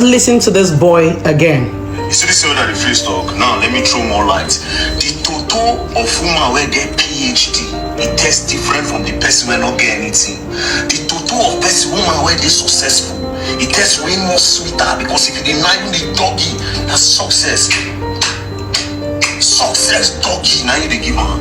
listen to this boy again. You see this one at the face talk. Now let me throw more light. The total of women where get PhD, it tastes different from the person where not get anything. The total of person woman where they successful, it tastes way more sweeter because if you deny the doggy, that's success. Success doggy, now you they give her.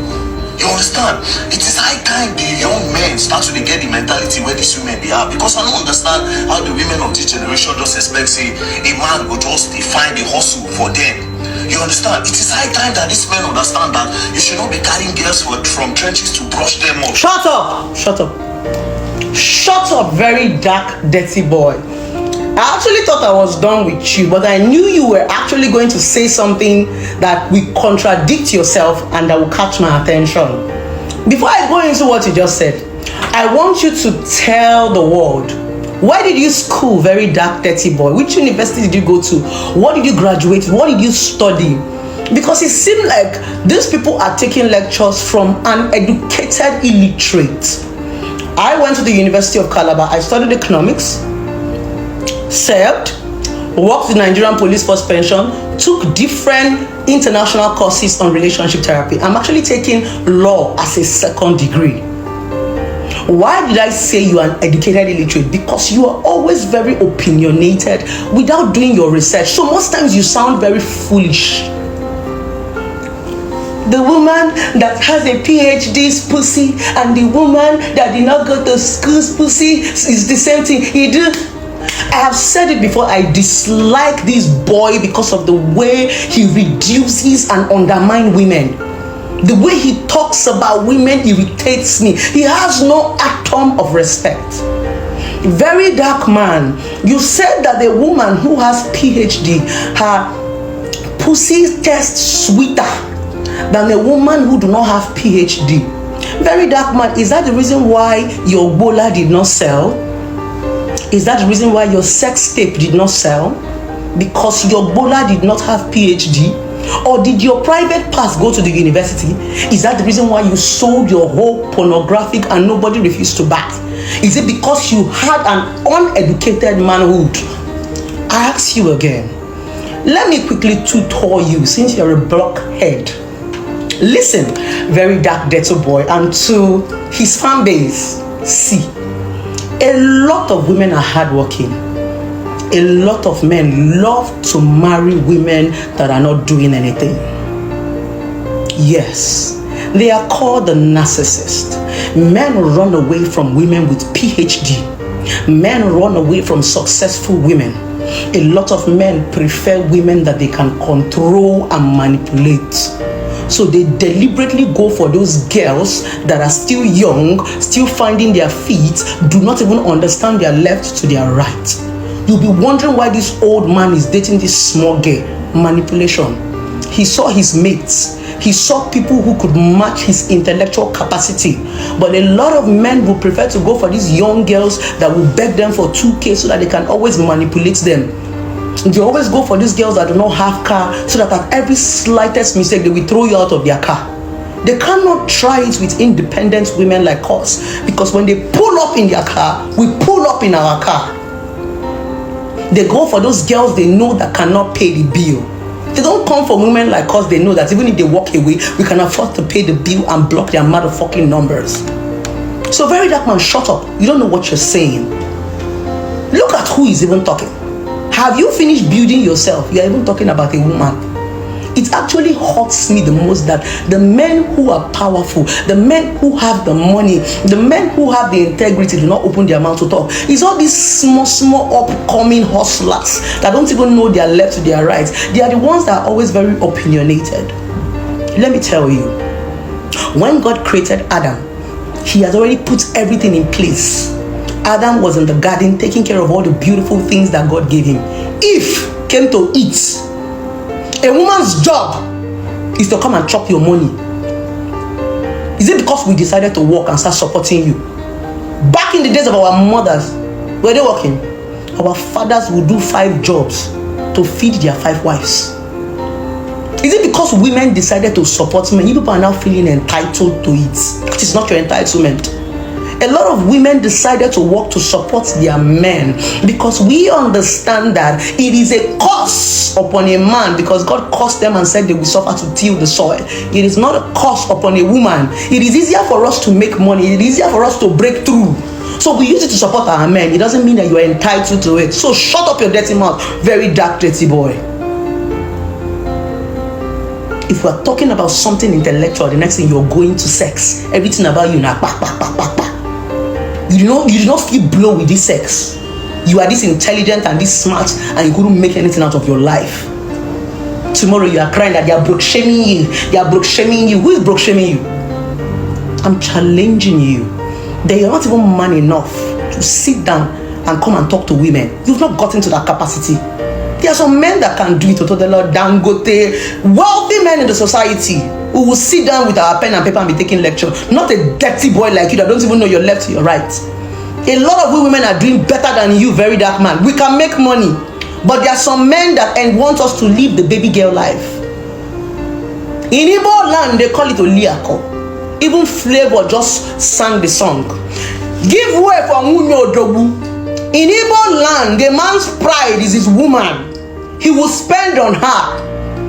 You understand? It is high time the young men start to get the mentality where these women they are. Because I don't understand how the women of this generation just expect say a man will just find the hustle for them. You understand? It is high time that these men understand that you should not be carrying girls from trenches to brush them up. Shut up! Shut up! Shut up, very dark, dirty boy. I actually thought I was done with you, but I knew you were actually going to say something that will contradict yourself and that will catch my attention. Before I go into what you just said, I want you to tell the world, where did you school, very dark, dirty boy? Which university did you go to? What did you graduate? What did you study? Because it seemed like these people are taking lectures from an educated illiterate. I went to the University of Calabar. I studied economics, served, worked with Nigerian Police Force Pension, took different international courses on relationship therapy. I'm actually taking law as a second degree. Why did I say you are an educated illiterate? Because you are always very opinionated without doing your research. So most times you sound very foolish. The woman that has a PhD's pussy and the woman that did not go to school's pussy is the same thing. He did. I have said it before, I dislike this boy because of the way he reduces and undermines women. The way he talks about women irritates me. He has no atom of respect. Very dark man, you said that the woman who has PhD, her pussy tastes sweeter than a woman who do not have PhD. Very dark man, is that the reason why your bola did not sell? Is that the reason why your sex tape did not sell? Because your bola did not have PhD? Or did your private pass go to the university? Is that the reason why you sold your whole pornographic and nobody refused to buy? Is it because you had an uneducated manhood? I ask you again. Let me quickly tutor you since you're a blockhead. Listen, very dark dirty boy, and to his fan base, see. A lot of women are hardworking. A lot of men love to marry women that are not doing anything. Yes, they are called the narcissist. Men run away from women with PhD. Men run away from successful women. A lot of men prefer women that they can control and manipulate. So they deliberately go for those girls that are still young, still finding their feet, do not even understand their left to their right. You'll be wondering why this old man is dating this small girl. Manipulation. He saw his mates. He saw people who could match his intellectual capacity. But a lot of men will prefer to go for these young girls that will beg them for 2K so that they can always manipulate them. They always go for these girls that do not have car so that at every slightest mistake they will throw you out of their car. They cannot try it with independent women like us, because when they pull up in their car, we pull up in our car. They go for those girls they know that cannot pay the bill. They don't come for women like us. They know that even if they walk away, we can afford to pay the bill and block their motherfucking numbers. So very dark man, shut up. You don't know what you're saying. Look at who is even talking. Have you finished building yourself? You're even talking about a woman. It actually hurts me the most that the men who are powerful, the men who have the money, the men who have the integrity do not open their mouth to talk. It's all these small upcoming hustlers that don't even know their left to their right. They are the ones that are always very opinionated. Let me tell you, when God created Adam, he has already put everything in place. Adam was in the garden taking care of all the beautiful things that God gave him. Eve came to eat. A woman's job is to come and chop your money. Is it because we decided to work and start supporting you? Back in the days of our mothers, were they working? Our fathers would do 5 jobs to feed their 5 wives. Is it because women decided to support men? You people are now feeling entitled to it. It is not your entitlement. A lot of women decided to work to support their men because we understand that it is a curse upon a man because God cursed them and said they will suffer to till the soil. It is not a curse upon a woman. It is easier for us to make money. It is easier for us to break through. So we use it to support our men. It doesn't mean that you are entitled to it. So shut up your dirty mouth, very dark, dirty boy. If we are talking about something intellectual, the next thing you're going to sex. Everything about you now, You do not feel blow with this sex. You are this intelligent and this smart, and you couldn't make anything out of your life. Tomorrow you are crying that they are broke shaming you. They are broke shaming you. Who is broke shaming you? I'm challenging you. They are not even man enough to sit down and come and talk to women. You've not gotten to that capacity. There are some men that can do it. To the Lord, Dangote, wealthy men in the society who will sit down with our pen and paper and be taking lecture. Not a dirty boy like you that don't even know your left to your right. A lot of women are doing better than you, Verydarkman. We can make money, but there are some men that want us to live the baby girl life. In Igbo land, they call it Oliako. Even Flavor just sang the song. Give way for Nwunye Odogwu. In Igbo land, the man's pride is his woman. He will spend on her.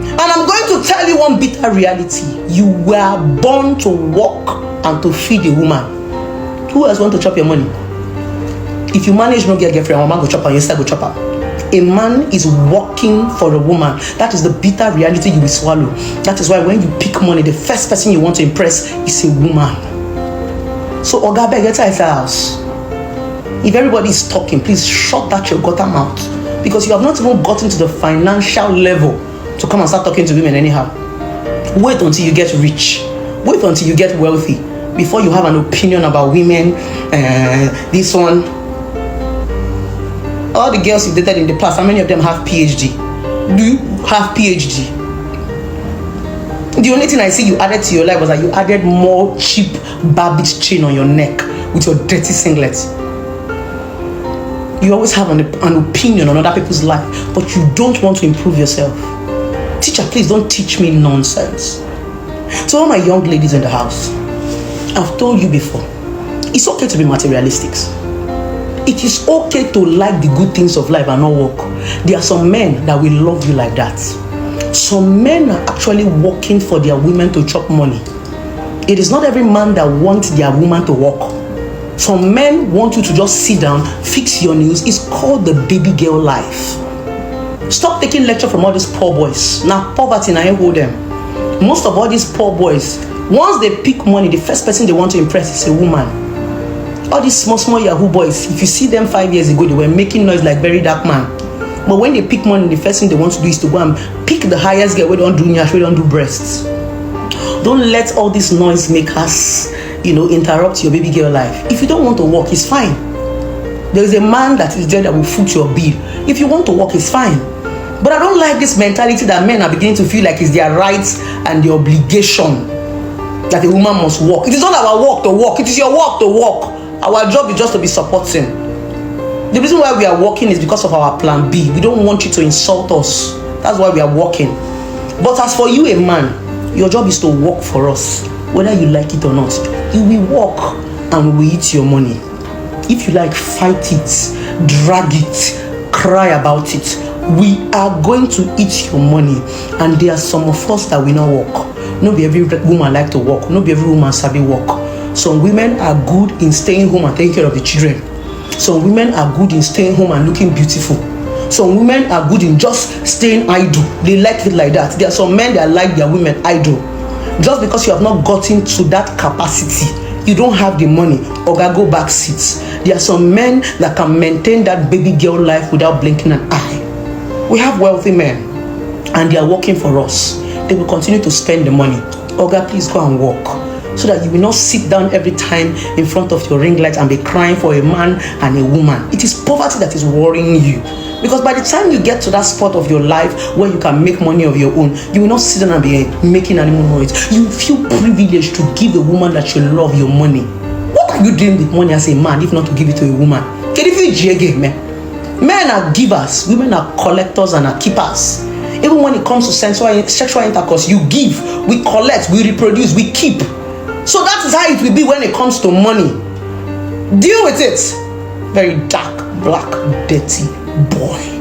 And I'm going to tell you one bitter reality. You were born to work and to feed a woman. Who else want to chop your money? If you manage not get girlfriend, a man go chop her, you still go chop her. A man is working for a woman. That is the bitter reality you will swallow. That is why when you pick money, the first person you want to impress is a woman. So Oga beg, get out of the house. If everybody is talking, please shut that your gutter mouth, because you have not even gotten to the financial level to come and start talking to women anyhow. Wait until you get rich. Wait until you get wealthy before you have an opinion about women. This one. All the girls you dated in the past, how many of them have PhD? Do you have PhD? The only thing I see you added to your life was that you added more cheap Barbie's chain on your neck with your dirty singlet. You always have an opinion on other people's life, but you don't want to improve yourself. Teacher, please don't teach me nonsense. So all my young ladies in the house, I've told you before, it's okay to be materialistic. It is okay to like the good things of life and not work. There are some men that will love you like that. Some men are actually working for their women to chop money. It is not every man that wants their woman to work. Some men want you to just sit down, fix your nails. It's called the baby girl life. Stop taking lecture from all these poor boys. Now poverty, now you hold them. Most of all these poor boys, once they pick money, the first person they want to impress is a woman. All these small Yahoo boys, if you see them 5 years ago, they were making noise like Verydarkman. But when they pick money, the first thing they want to do is to go and pick the highest girl. We don't do nyash, we don't do breasts. Don't let all these noise makers, interrupt your baby girl life. If you don't want to work, it's fine. There is a man that is there that will foot your bill. If you want to work, it's fine. But I don't like this mentality that men are beginning to feel like it's their rights and their obligation that a woman must work. It is not our work to work. It is your work to work. Our job is just to be supporting. The reason why we are working is because of our plan B. We don't want you to insult us. That's why we are working. But as for you, a man, your job is to work for us. Whether you like it or not, you will work and we eat your money. If you like, fight it, drag it, cry about it. We are going to eat your money. And there are some of us that will not work. Not every woman like to work. Not every woman sabi work. Some women are good in staying home and taking care of the children. Some women are good in staying home and looking beautiful. Some women are good in just staying idle. They like it like that. There are some men that like their women idle. Just because you have not gotten to that capacity, you don't have the money, or go back seats. There are some men that can maintain that baby girl life without blinking an eye. We have wealthy men and they are working for us. They will continue to spend the money. Oga, please go and work, so that you will not sit down every time in front of your ring light and be crying for a man and a woman. It is poverty that is worrying you. Because by the time you get to that spot of your life where you can make money of your own, you will not sit down and be making any more noise. You feel privileged to give a woman that you love your money. What are you doing with money as a man if not to give it to a woman? Men are givers, women are collectors and are keepers. Even when it comes to sexual intercourse, you give, we collect, we reproduce, we keep. So that is how it will be when it comes to money. Deal with it. Very dark, black, dirty boy.